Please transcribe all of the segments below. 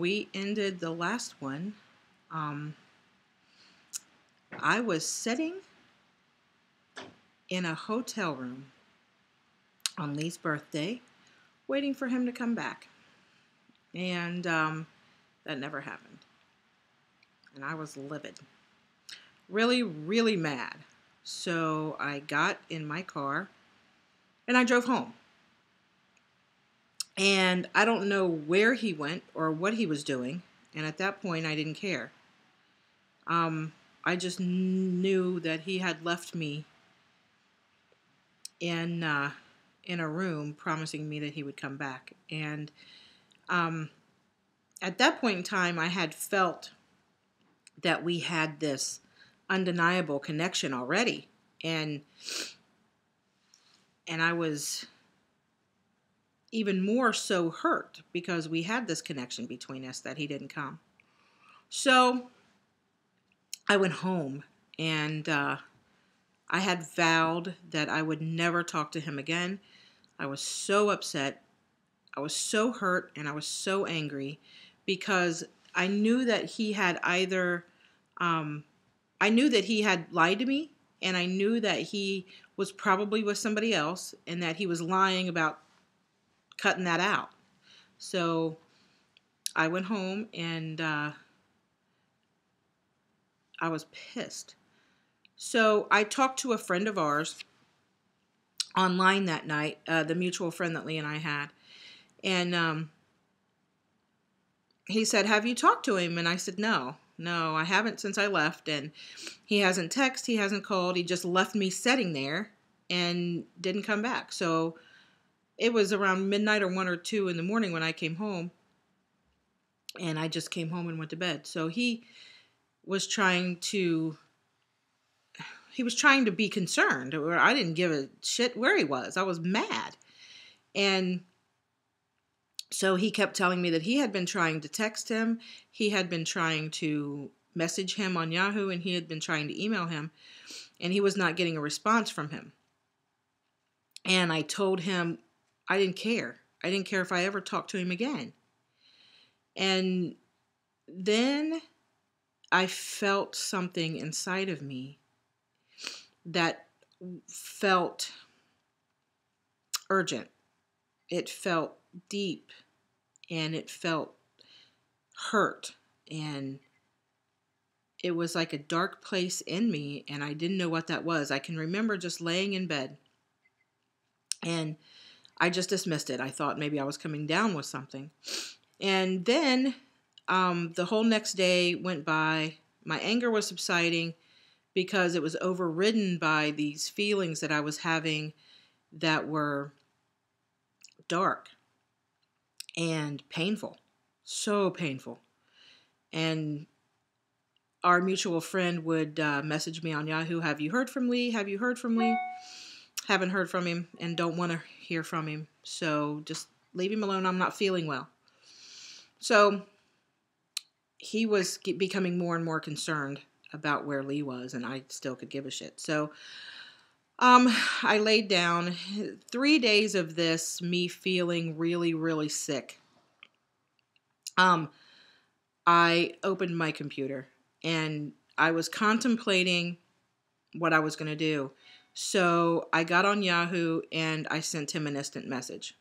we ended the last one, um, I was sitting in a hotel room on Lee's birthday, waiting for him to come back. And that never happened. And I was livid. Really, really mad. So I got in my car and I drove home. And I don't know where he went or what he was doing. And at that point, I didn't care. I just knew that he had left me in a room, promising me that he would come back. And at that point in time, I had felt that we had this undeniable connection already, and I was even more so hurt because we had this connection between us that he didn't come. So I went home, and I had vowed that I would never talk to him again. I was so upset, I was so hurt, and I was so angry because I knew that he had either I knew that he had lied to me, and I knew that he was probably with somebody else and that he was lying about cutting that out. So I went home, and I was pissed. So I talked to a friend of ours online that night, the mutual friend that Lee and I had. And he said, "Have you talked to him?" And I said, No, I haven't since I left. And he hasn't texted, he hasn't called. He just left me sitting there and didn't come back. So it was around midnight or 1 or 2 in the morning when I came home. And I just came home and went to bed. So he was trying to be concerned. Or I didn't give a shit where he was. I was mad. And so he kept telling me that he had been trying to text him, he had been trying to message him on Yahoo, and he had been trying to email him, and he was not getting a response from him. And I told him I didn't care. I didn't care if I ever talked to him again. And then I felt something inside of me that felt urgent. It felt deep, and it felt hurt, and it was like a dark place in me, and I didn't know what that was. I can remember just laying in bed, and I just dismissed it. I thought maybe I was coming down with something. And then the whole next day went by. My anger was subsiding because it was overridden by these feelings that I was having that were dark and painful. So painful. And our mutual friend would message me on Yahoo, "Have you heard from Lee? Have you heard from Lee?" Haven't heard from him and don't want to hear from him. So just leave him alone. I'm not feeling well. So he was becoming more and more concerned about where Lee was, and I still could give a shit. So I laid down. 3 days of this, me feeling really, really sick. I opened my computer, and I was contemplating what I was going to do. So I got on Yahoo, and I sent him an instant message.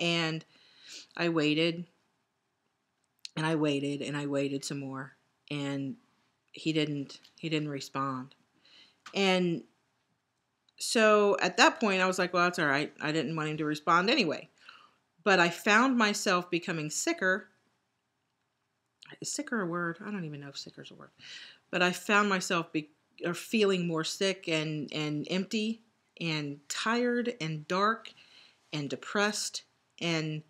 And I waited, and I waited, and I waited some more, and he didn't respond. And so at that point, I was like, well, that's all right. I didn't want him to respond anyway. But I found myself becoming sicker. Is sicker a word? I don't even know if sicker is a word. But I found myself feeling more sick and empty and tired and dark and depressed. And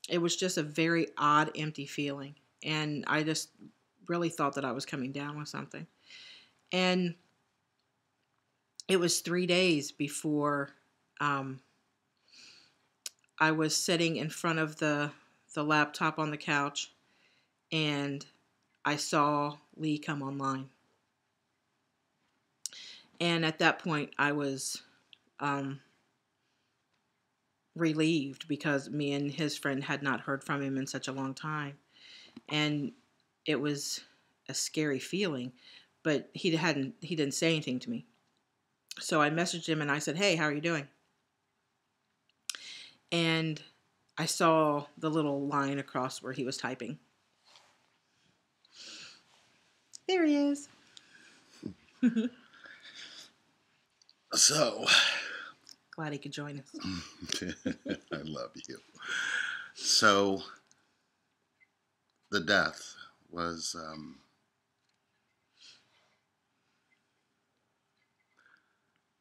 it was just a very odd, empty feeling. And I just really thought that I was coming down with something. And it was 3 days before I was sitting in front of the laptop on the couch, and I saw Lee come online. And at that point, I was relieved because me and his friend had not heard from him in such a long time. And it was a scary feeling, but he didn't say anything to me. So I messaged him and I said, "Hey, how are you doing?" And I saw the little line across where he was typing. There he is. So, Glad he could join us. I love you. So, the death was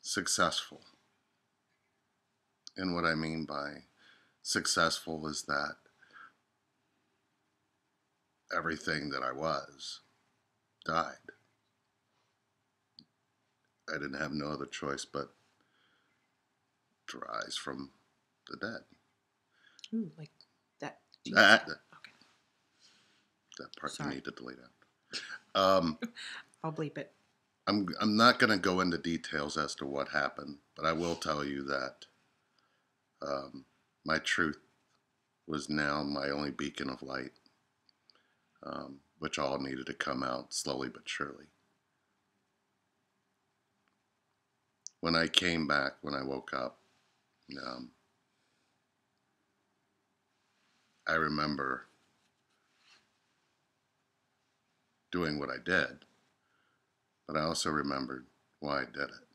successful. And what I mean by successful is that everything that I was died. I didn't have no other choice but to rise from the dead. Ooh, like that. That Okay. part Sorry. you need to delete out. I'll bleep it. I'm not going to go into details as to what happened, but I will tell you that my truth was now my only beacon of light, which all needed to come out slowly but surely. When I came back, when I woke up, I remember doing what I did, but I also remembered why I did it.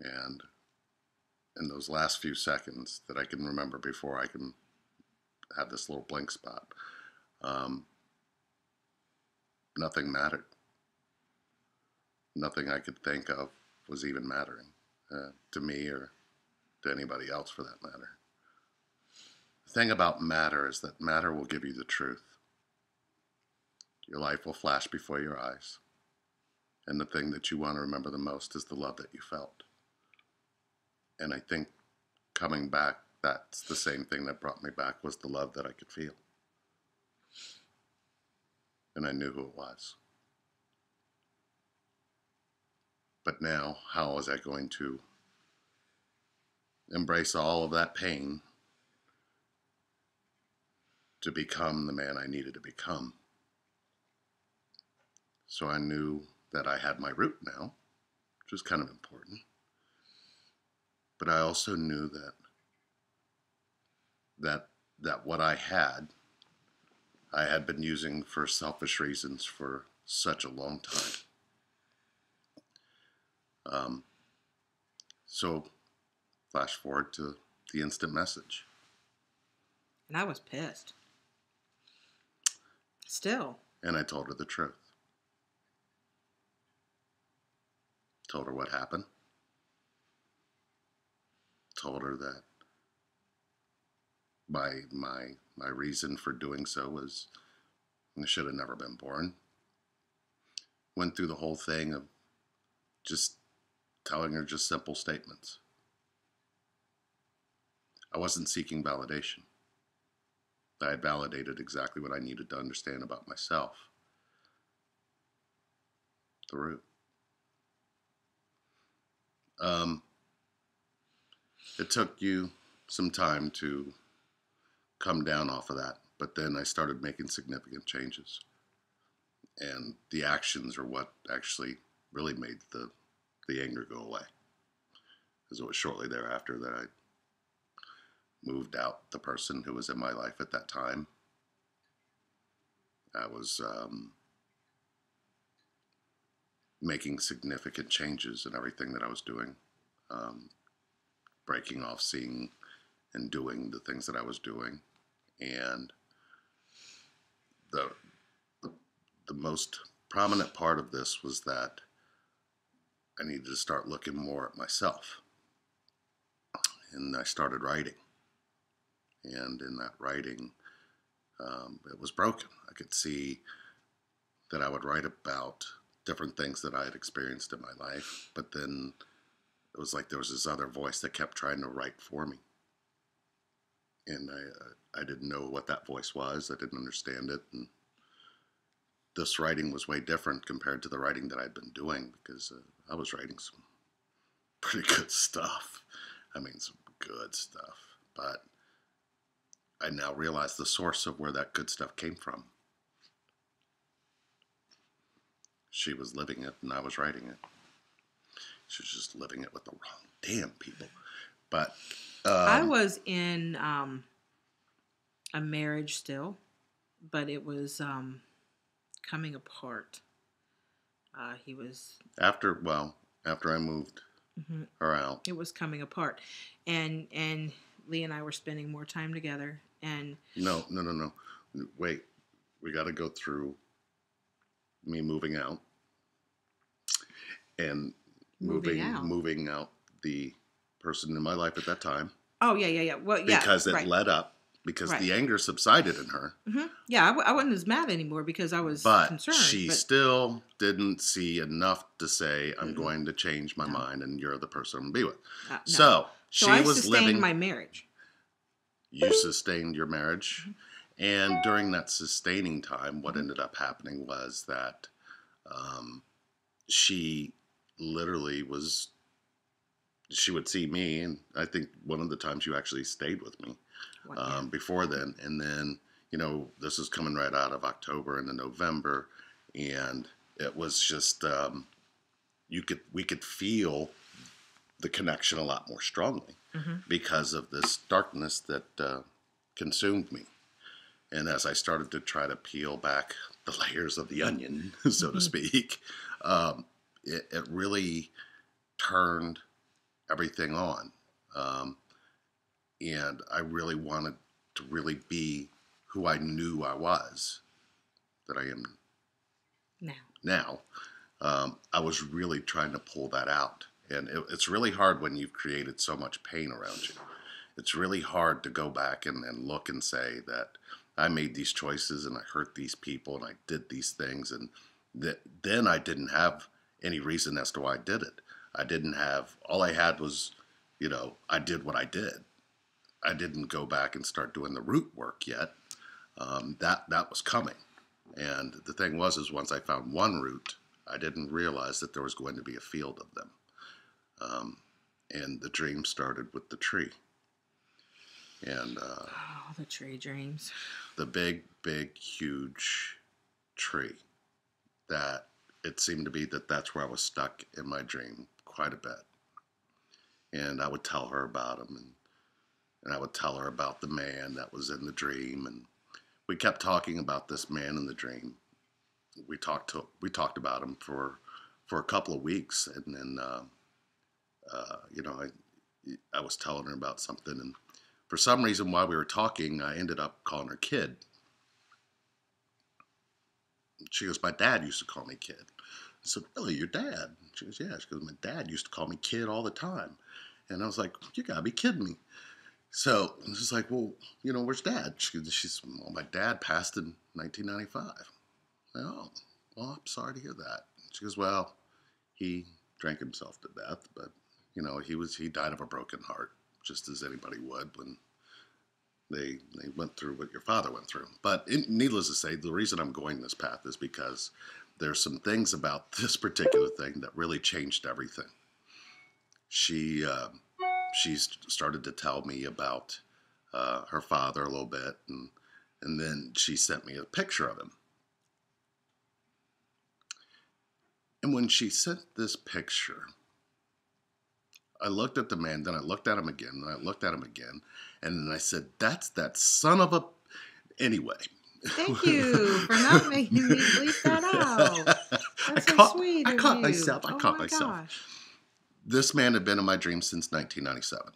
And in those last few seconds that I can remember before I can have this little blank spot, nothing mattered. Nothing I could think of was even mattering to me or to anybody else for that matter. The thing about matter is that matter will give you the truth. Your life will flash before your eyes. And the thing that you want to remember the most is the love that you felt. And I think coming back, that's the same thing that brought me back, was the love that I could feel. And I knew who it was. But now, how was I going to embrace all of that pain to become the man I needed to become? So I knew that I had my root now, which was kind of important. But I also knew that what I had been using for selfish reasons for such a long time. So flash forward to the instant message. And I was pissed. Still. And I told her the truth. Told her what happened. Told her that my reason for doing so was I should have never been born. Went through the whole thing of just telling her just simple statements. I wasn't seeking validation. I had validated exactly what I needed to understand about myself. The root. It took you some time to come down off of that, but then I started making significant changes. And the actions are what actually really made the anger go away. Because it was shortly thereafter that I moved out the person who was in my life at that time. I was making significant changes in everything that I was doing. Breaking off seeing and doing the things that I was doing. And the most prominent part of this was that I needed to start looking more at myself. And I started writing. And in that writing, it was broken. I could see that I would write about different things that I had experienced in my life, but then it was like there was this other voice that kept trying to write for me. And I didn't know what that voice was. I didn't understand it. And this writing was way different compared to the writing that I'd been doing, because I was writing some pretty good stuff. I mean, some good stuff. But I now realize the source of where that good stuff came from. She was living it and I was writing it. She was just living it with the wrong damn people. But I was in a marriage still, but it was coming apart. He was after I moved mhm, her out. it was coming apart, and Lee and I were spending more time together. And No. Wait, we got to go through me moving out and moving out the person in my life at that time. Oh yeah. Well, yeah, because it right. led up because Right. the anger subsided in her. Mm-hmm. Yeah, I wasn't as mad anymore because I was But concerned. she still didn't see enough to say, I'm going to change my No. mind and you're the person I'm going to be with. No. So she I was sustained living. my marriage. You sustained your marriage. Mm-hmm. And during that sustaining time, what ended up happening was that she literally she would see me. And I think one of the times you actually stayed with me before then. And then, this is coming right out of October into November. And it was just, we could feel the connection a lot more strongly because of this darkness that consumed me. And as I started to try to peel back the layers of the onion, so to speak, it really turned everything on. And I really wanted to really be who I knew I was, that I am now. I was really trying to pull that out. And it's really hard when you've created so much pain around you. It's really hard to go back and look and say that I made these choices and I hurt these people and I did these things. And then I didn't have any reason as to why I did it. All I had was, I did what I did. I didn't go back and start doing the root work yet. That was coming. And the thing was once I found one root, I didn't realize that there was going to be a field of them. And the dream started with the tree. And the tree dreams. The big, huge tree. That it seemed to be that's where I was stuck in my dream quite a bit. And I would tell her about him, and I would tell her about the man that was in the dream, and we kept talking about this man in the dream. We talked about him for a couple of weeks, and then I was telling her about something, and for some reason while we were talking, I ended up calling her kid. She goes, my dad used to call me kid. I said, really, your dad? She goes, yeah. She goes, my dad used to call me kid all the time. And I was like, you gotta be kidding me. So I was just like, well, where's dad? She's, well, my dad passed in 1995. Like, oh, well, I'm sorry to hear that. She goes, well, he drank himself to death, but he died of a broken heart, just as anybody would when they went through what your father went through. But needless to say, the reason I'm going this path is because there's some things about this particular thing that really changed everything. She started to tell me about her father a little bit, and then she sent me a picture of him. And when she sent this picture, I looked at the man, then I looked at him again, and I looked at him again, and then I said, that's that son of a... Anyway. Thank you for not making me bleep that out. That's so sweet of you. I caught myself. Gosh. This man had been in my dreams since 1997.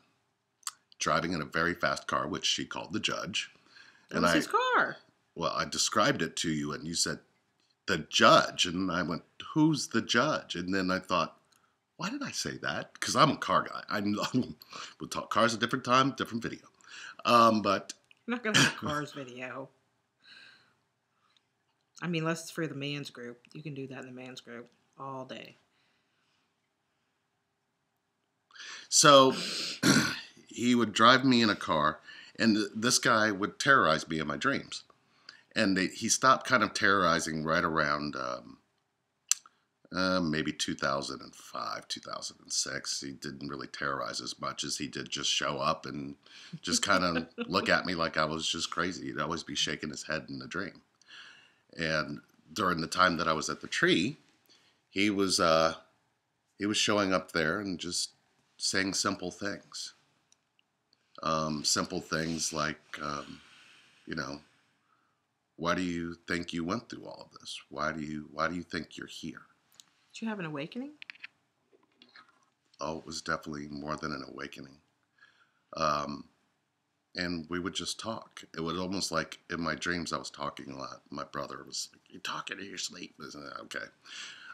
Driving in a very fast car, which she called the judge. It was his car. Well, I described it to you, and you said, the judge. And I went, who's the judge? And then I thought, why did I say that? Because I'm a car guy. We'll talk cars a different time, different video. But I'm not going to have cars video. I mean, unless it's for the man's group. You can do that in the man's group all day. So he would drive me in a car, and this guy would terrorize me in my dreams. And he stopped kind of terrorizing right around maybe 2005, 2006. He didn't really terrorize as much as he did just show up and just kind of look at me like I was just crazy. He'd always be shaking his head in the dream. And during the time that I was at the tree, he was showing up there and just saying simple things. Simple things like, you know, why do you think you went through all of this? Why do you think you're here? Did you have an awakening? Oh, it was definitely more than an awakening. And we would just talk. It was almost like in my dreams I was talking a lot. My brother was like, "You're talking in your sleep." Okay.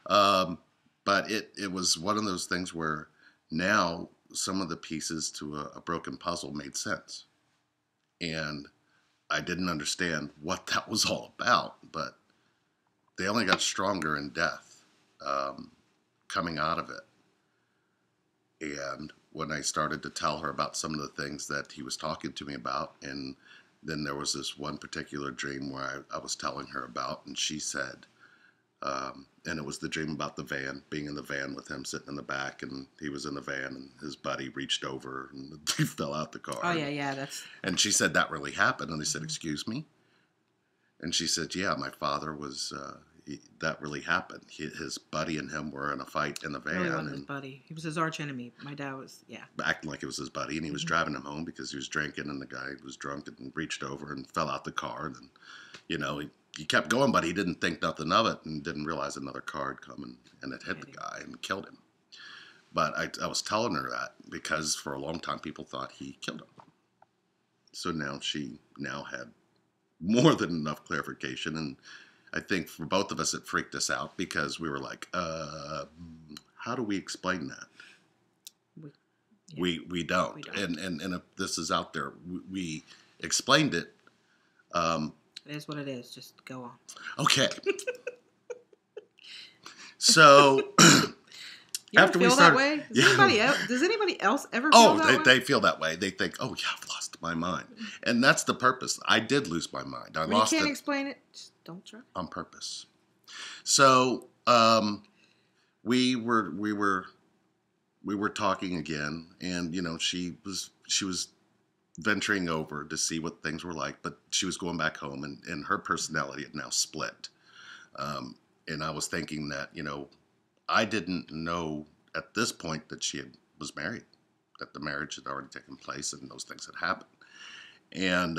But it was one of those things where now some of the pieces to a broken puzzle made sense. And I didn't understand what that was all about, but they only got stronger in death, coming out of it. And when I started to tell her about some of the things that he was talking to me about, and then there was this one particular dream where I was telling her about, and she said, and it was the dream about the van, being in the van with him sitting in the back, and he was in the van, and his buddy reached over and he fell out the car. Oh, yeah, that's... And she said that really happened, and I said, "Excuse me?" And she said, "Yeah, my father was, that really happened. His buddy and him were in a fight in the van." It really wasn't his buddy. He was his arch enemy. My dad was, yeah. Acting like it was his buddy, and he was driving him home because he was drinking, and the guy was drunk and reached over and fell out the car. And then, you know, he kept going, but he didn't think nothing of it and didn't realize another car had come and it hit the guy and killed him. But I was telling her that because for a long time people thought he killed him. So now she had more than enough clarification, and I think for both of us it freaked us out because we were like, how do we explain that? We don't. We don't. And if this is out there, we explained it. It is what it is. Just go on. Okay. So after we started, that way? Does anybody else ever feel that way? They feel that way. They think, "Oh yeah, I've lost my mind," and that's the purpose. I did lose my mind. I lost it. You can't explain it. Just don't try. On purpose. So we were talking again, and you know she was venturing over to see what things were like, but she was going back home, and her personality had now split. And I was thinking that, you know, I didn't know at this point that she was married, that the marriage had already taken place and those things had happened. And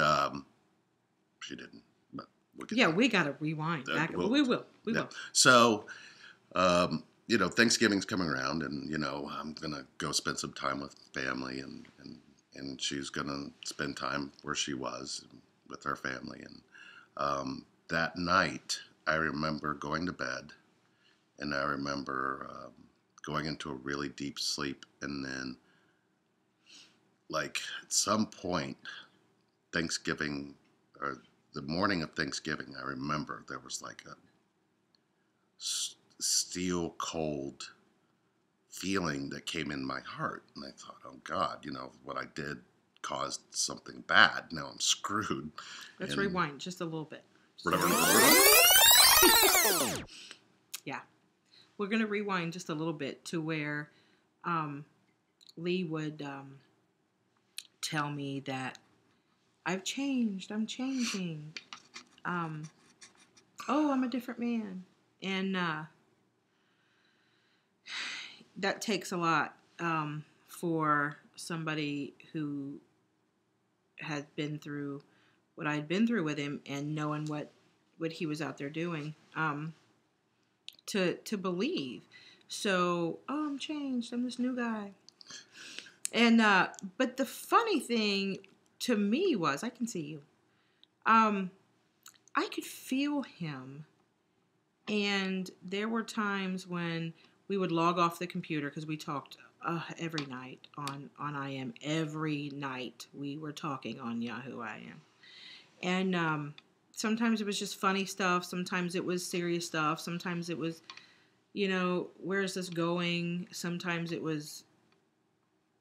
she didn't. But we'll get we got to rewind. We will. So, you know, Thanksgiving's coming around, and, you know, I'm going to go spend some time with family, and she's going to spend time where she was with her family. And that night, I remember going to bed, and I remember going into a really deep sleep, and then, like, at some point, Thanksgiving, or the morning of Thanksgiving, I remember there was like a steel cold feeling that came in my heart, and I thought, oh God, you know, what I did caused something bad. Now I'm screwed. Let's rewind just a little bit. Yeah. We're going to rewind just a little bit to where Lee would tell me that I've changed. I'm changing. I'm a different man. And that takes a lot for somebody who had been through what I'd been through with him and knowing what he was out there doing to believe. So, I'm changed. I'm this new guy. And but the funny thing to me was, I can see you. I could feel him. And there were times when we would log off the computer because we talked every night on IM. Every night we were talking on Yahoo IM. And sometimes it was just funny stuff. Sometimes it was serious stuff. Sometimes it was, you know, where's this going? Sometimes it was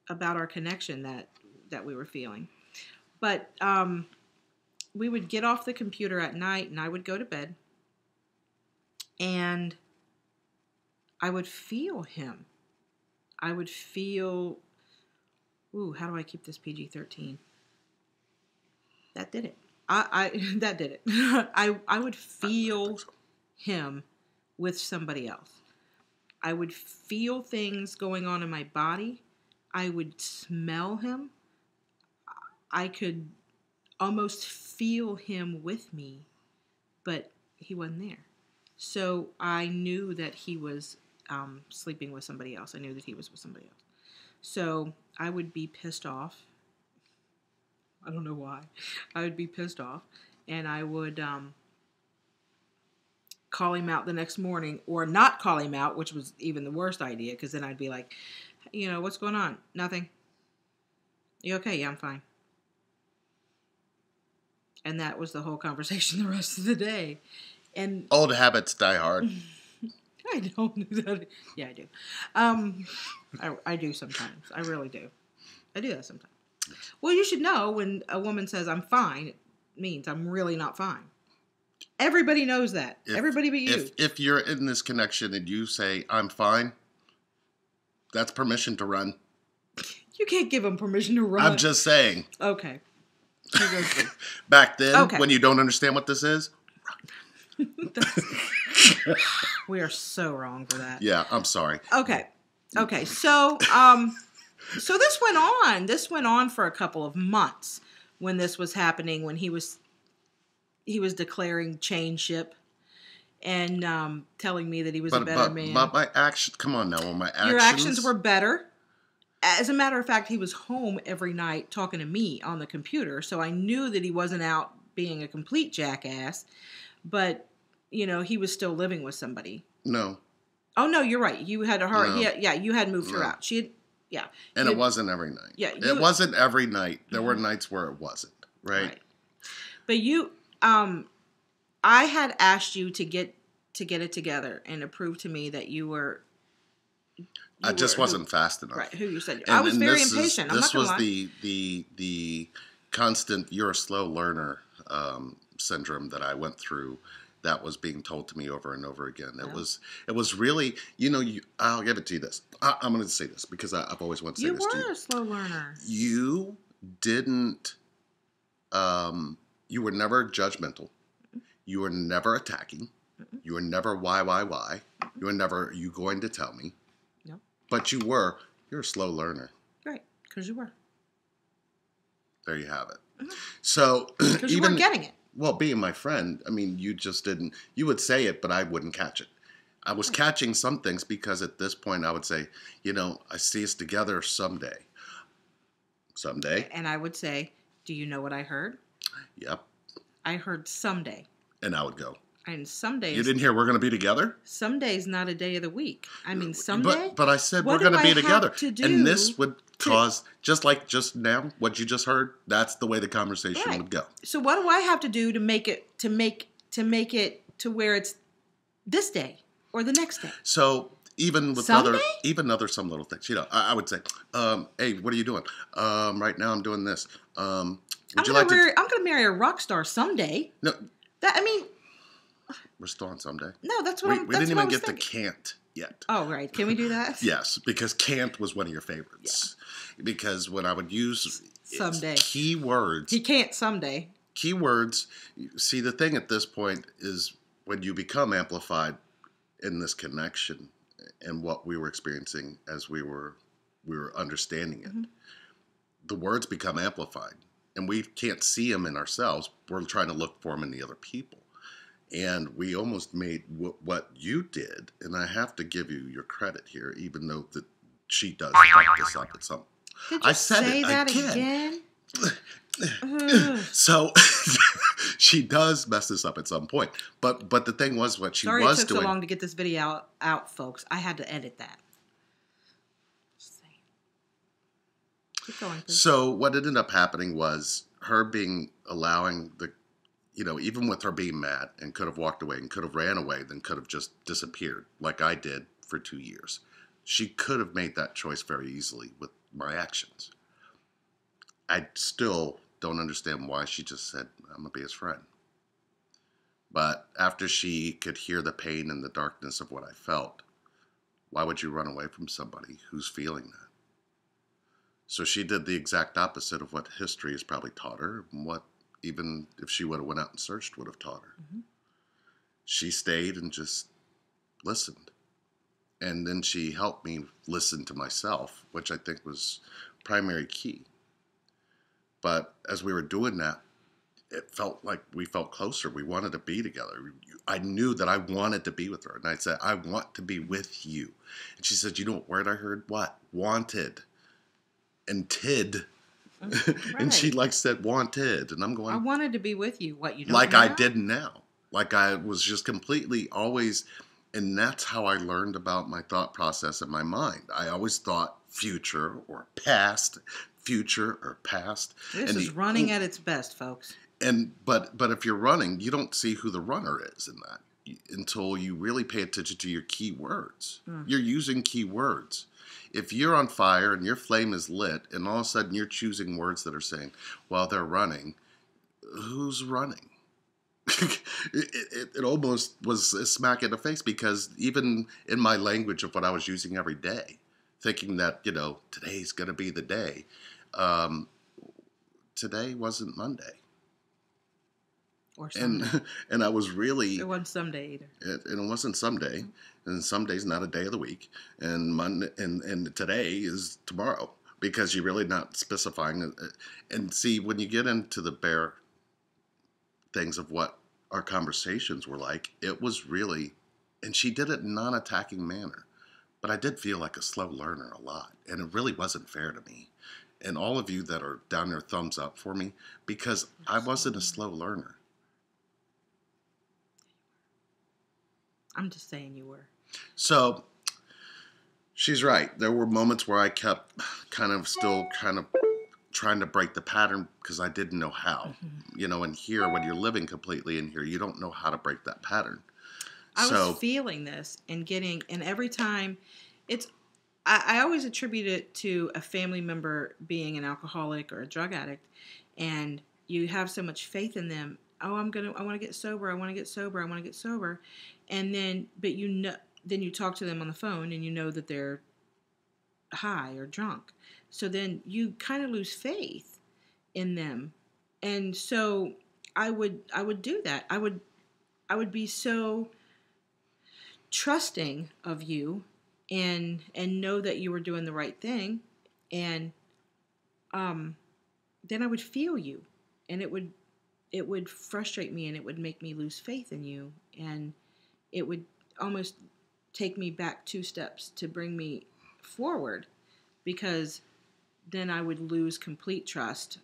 about our connection that we were feeling. But we would get off the computer at night, and I would go to bed. And I would feel him. I would feel, ooh, how do I keep this PG-13? That did it. That did it. I would feel him with somebody else. I would feel things going on in my body. I would smell him. I could almost feel him with me, but he wasn't there. So I knew that he was sleeping with somebody else. I knew that he was with somebody else. So I would be pissed off. I don't know why. I would be pissed off, and I would call him out the next morning, or not call him out, which was even the worst idea, because then I'd be like, what's going on? Nothing. You okay? Yeah, I'm fine. And that was the whole conversation the rest of the day. And old habits die hard. I don't do that. Yeah, I do. I do sometimes. I really do. I do that sometimes. Well, you should know when a woman says I'm fine, it means I'm really not fine. Everybody knows that. Everybody but you. If you're in this connection and you say I'm fine, that's permission to run. You can't give them permission to run. I'm just saying. Okay. Back then, when you don't understand what this is, we are so wrong for that. Yeah, I'm sorry. Okay. So, so this went on. This went on for a couple of months when this was happening. When he was declaring chainship and telling me that he was a better man. But my actions, come on now, your actions were better. As a matter of fact, he was home every night talking to me on the computer, so I knew that he wasn't out being a complete jackass, but, he was still living with somebody. No. Oh, no, you're right. You had her. No. Yeah, you had moved her out. She had, yeah. And it wasn't every night. Yeah. It wasn't every night. There were nights where it wasn't, right? But you, I had asked you to get it together and to prove to me that you were... I just wasn't fast enough. Right, who you said. I was very impatient. This was the constant, you're a slow learner syndrome that I went through that was being told to me over and over again. It was really, I'll give it to you this. I'm going to say this because I've always wanted to say this to you. You were a slow learner. You didn't, you were never judgmental. You were never attacking. You were never why. You were never, you going to tell me. But you're a slow learner. Right, because you were. There you have it. Mm-hmm. So, because you weren't getting it. Well, being my friend, I mean, you just didn't, you would say it, but I wouldn't catch it. I was catching some things because at this point I would say, I see us together someday. Someday. And I would say, do you know what I heard? Yep. I heard someday. And I would go. And some days... You didn't hear we're going to be together? Some days not a day of the week. I mean, someday... But I said we're going to be together. And this would cause, just like just now, what you just heard, that's the way the conversation would go. So what do I have to do to make it to where it's this day or the next day? So even with some little things, I would say, hey, what are you doing? Right now I'm doing this. I'm going to marry a rock star someday. No. We're still on someday. No, that's what we didn't even get to can't yet. Oh, right. Can we do that? Yes, because can't was one of your favorites. Yeah. Because when I would use someday keywords. He can't someday. Keywords. See, the thing at this point is when you become amplified in this connection and what we were experiencing as we were understanding it, mm-hmm. the words become amplified. And we can't see them in ourselves. We're trying to look for them in the other people. And we almost made what you did, and I have to give you your credit here, even though that she does fuck this up at some. Did you say that again? So she does mess this up at some point. But the thing was what she was doing. Sorry it took so long to get this video out, folks. I had to edit that. Keep going, please. So what ended up happening was her allowing the. Even with her being mad and could have walked away and could have ran away, then could have just disappeared like I did for 2 years. She could have made that choice very easily with my actions. I still don't understand why she just said, I'm going to be his friend. But after she could hear the pain and the darkness of what I felt, Why would you run away from somebody who's feeling that? So she did the exact opposite of what history has probably taught her, and what even if she would have went out and searched would have taught her. Mm-hmm. She stayed and just listened. And then she helped me listen to myself, which I think was primary key. But as we were doing that, it felt like we felt closer. We wanted to be together. I knew that I wanted to be with her. And I said, I want to be with you. And she said, you know what word I heard? What? Wanted. And tid. Right. And she said wanted. And I'm going, I wanted to be with you. What, you don't like now? I didn't now. Like I was just completely always, and that's how I learned about my thought process in my mind. I always thought future or past, future or past. This is running at its best, folks. But if you're running, you don't see who the runner is in that until you really pay attention to your key words. You're using key words. If you're on fire and your flame is lit, and all of a sudden you're choosing words that are saying, well, they're running, who's running? it almost was a smack in the face, because even in my language of what I was using every day, thinking that, today's going to be the day, today wasn't Monday. Or someday. And I was really... It wasn't someday either. And it wasn't someday. And someday's not a day of the week. And Monday, and today is tomorrow. Because you're really not specifying. And see, when you get into the bare things of what our conversations were like, it was really... And she did it in a non-attacking manner. But I did feel like a slow learner a lot. And it really wasn't fair to me. And all of you that are down there, thumbs up for me. Because I wasn't a slow learner. I'm just saying you were. So, she's right. There were moments where I kept still trying to break the pattern because I didn't know how. Mm-hmm. And here, when you're living completely in here, you don't know how to break that pattern. I was feeling this and every time I always attribute it to a family member being an alcoholic or a drug addict, and you have so much faith in them. Oh, I want to get sober. I want to get sober. I want to get sober. And then, but then you talk to them on the phone and you know that they're high or drunk. So then you kind of lose faith in them. And so I would do that. I would be so trusting of you and know that you were doing the right thing. And then I would feel you, and it would frustrate me, and it would make me lose faith in you, and it would almost take me back 2 steps to bring me forward, because then I would lose complete trust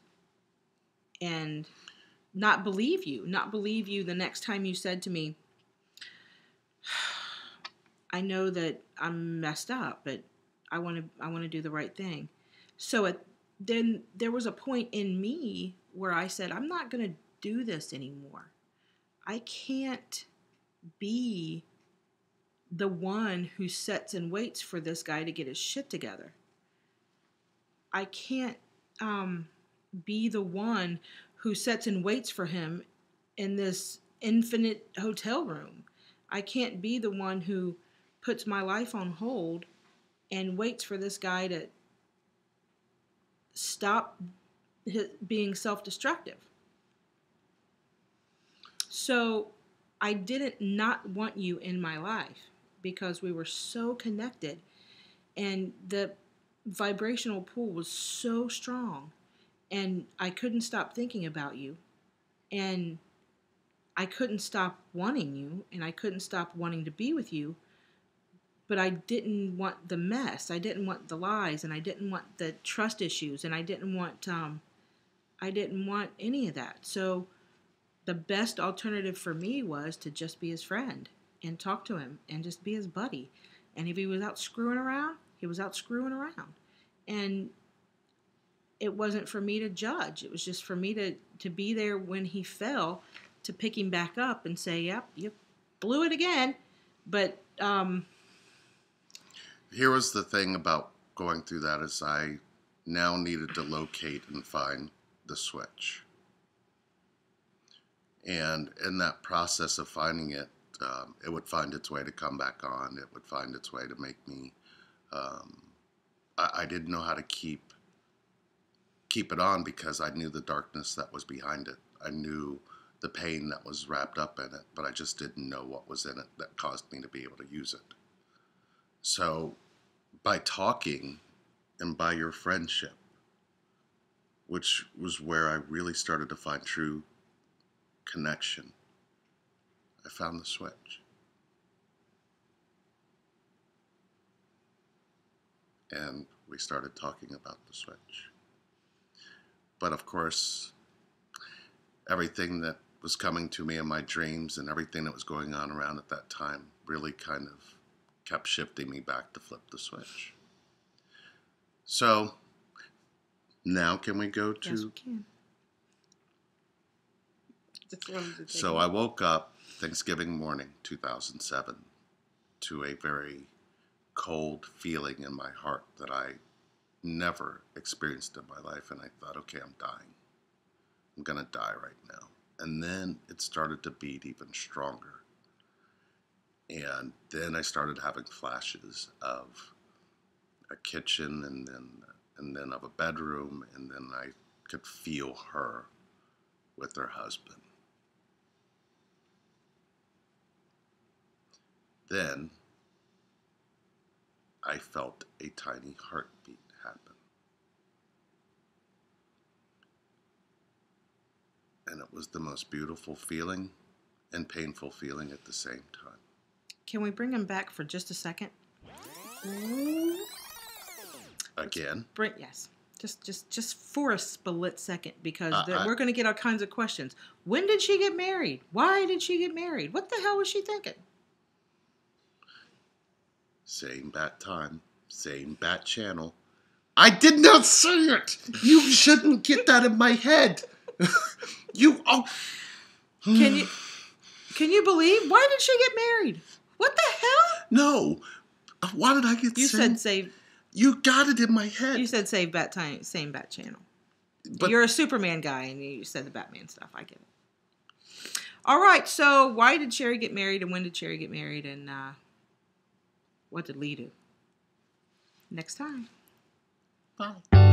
and not believe you the next time you said to me, I know that I'm messed up, but I want to do the right thing. So then there was a point in me where I said, I'm not going to do this anymore. I can't be the one who sits and waits for this guy to get his shit together. I can't be the one who sits and waits for him in this infinite hotel room. I can't be the one who puts my life on hold and waits for this guy to stop being self-destructive. So I didn't not want you in my life because we were so connected, and the vibrational pull was so strong, and I couldn't stop thinking about you, and I couldn't stop wanting you, and I couldn't stop wanting to be with you. But I didn't want the mess. I didn't want the lies, and I didn't want the trust issues, and I didn't want any of that. So the best alternative for me was to just be his friend and talk to him and just be his buddy. And if he was out screwing around, he was out screwing around. And it wasn't for me to judge. It was just for me to be there when he fell, to pick him back up and say, yep, you blew it again. But here was the thing about going through that, is I now needed to locate and find the switch. And in that process of finding it, it would find its way to come back on. It would find its way to make me. I didn't know how to keep it on because I knew the darkness that was behind it. I knew the pain that was wrapped up in it, but I just didn't know what was in it that caused me to be able to use it. So by talking and by your friendship, which was where I really started to find true connection, I found the switch. And we started talking about the switch. But of course, everything that was coming to me in my dreams and everything that was going on around at that time really kind of kept shifting me back to flip the switch. So now can we go to... Yes, we can. So I woke up Thanksgiving morning, 2007, to a very cold feeling in my heart that I never experienced in my life. And I thought, okay, I'm dying. I'm going to die right now. And then it started to beat even stronger. And then I started having flashes of a kitchen and then of a bedroom. And then I could feel her with her husband. Then I felt a tiny heartbeat happen. And it was the most beautiful feeling and painful feeling at the same time. Can we bring him back for just a second? Again? Yes. Just for a split second, because we're going to get all kinds of questions. When did she get married? Why did she get married? What the hell was she thinking? Same bat time, same bat channel. I did not say it! You shouldn't get that in my head! Can you believe? Why did she get married? What the hell? No. Why did I get You said save. You got it in my head. You said save bat time, same bat channel. But you're a Superman guy, and you said the Batman stuff. I get it. All right, so why did Sherry get married, and when did Sherry get married, and what did Lee do? Next time. Bye.